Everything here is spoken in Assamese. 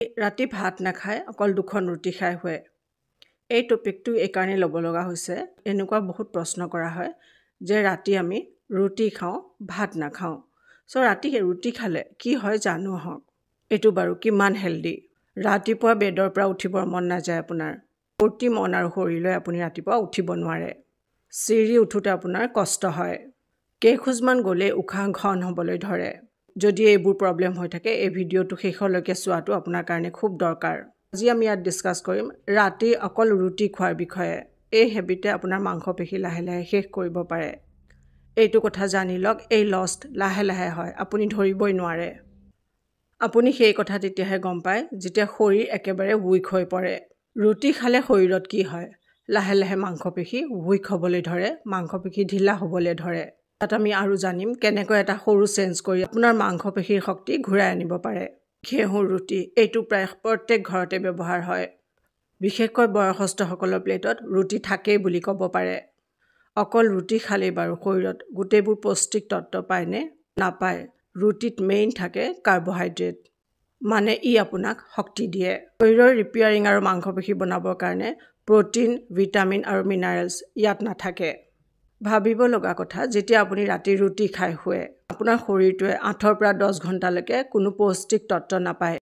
ৰাতি ভাত নাখায় অকল দুখন ৰুটি খাই শুৱে। এই টপিকটো এইকাৰণে ল'ব লগা হৈছে, এনেকুৱা বহুত প্ৰশ্ন কৰা হয় যে ৰাতি আমি ৰুটি খাওঁ, ভাত নাখাওঁ। ৰাতি ৰুটি খালে কি হয় জানো আহক। এইটো বাৰু কিমান হেল্ডি। ৰাতিপুৱা বেডৰ পৰা উঠিবৰ মন নাযায় আপোনাৰ। ফূৰ্তি মন আৰু শৰীৰ লৈ আপুনি ৰাতিপুৱা উঠিব নোৱাৰে। চিৰি উঠোতে আপোনাৰ কষ্ট হয়। কেইখোজমান গ'লে উশাহ ঘন হ'বলৈ ধৰে। যদি এইবোৰ প্ৰব্লেম হৈ থাকে, এই ভিডিঅ'টো শেষলৈকে চোৱাটো আপোনাৰ কাৰণে খুব দৰকাৰ। আজি আমি ইয়াত ডিছকাছ কৰিম ৰাতি অকল ৰুটি খোৱাৰ বিষয়ে। এই হেবিটে আপোনাৰ মাংসপেশী লাহে লাহে শেষ কৰিব পাৰে। এইটো কথা জানি লওক, এই লষ্ট লাহে লাহে হয়, আপুনি ধৰিবই নোৱাৰে। আপুনি সেই কথা তেতিয়াহে গম পায় যেতিয়া শৰীৰ একেবাৰে উইক হৈ পৰে। ৰুটি খালে শৰীৰত কি হয়? লাহে লাহে মাংসপেশী উইক হ'বলৈ ধৰে, মাংসপেশী ঢিলা হ'বলৈ ধৰে। তাত আমি আৰু জানিম কেনেকৈ এটা সৰু চেঞ্জ কৰি আপোনাৰ মাংসপেশীৰ শক্তি ঘূৰাই আনিব পাৰে। ঘেঁহুৰ ৰুটি, এইটো প্ৰায় প্ৰত্যেক ঘৰতে ব্যৱহাৰ হয়। বিশেষকৈ বয়সস্থসকলৰ প্লেটত ৰুটি থাকেই বুলি ক'ব পাৰে। অকল ৰুটি খালেই বাৰু শৰীৰত গোটেইবোৰ পৌষ্টিক তত্ত্ব পায়নে? নাপায়। ৰুটিত মেইন থাকে কাৰ্বহাইড্ৰেট, মানে ই আপোনাক শক্তি দিয়ে। শৰীৰৰ ৰিপেয়াৰিং আৰু মাংসপেশী বনাবৰ কাৰণে প্ৰটিন, ভিটামিন আৰু মিনাৰেলছ ইয়াত নাথাকে। ভাবিব লগা কথা, যেতিয়া আপুনি ৰাতি ৰুটি খাই শুৱে, আপোনাৰ শৰীৰটোৱে 8 পৰা 10 ঘণ্টালৈকে কোনো পৌষ্টিক তত্ত্ব নাপায়।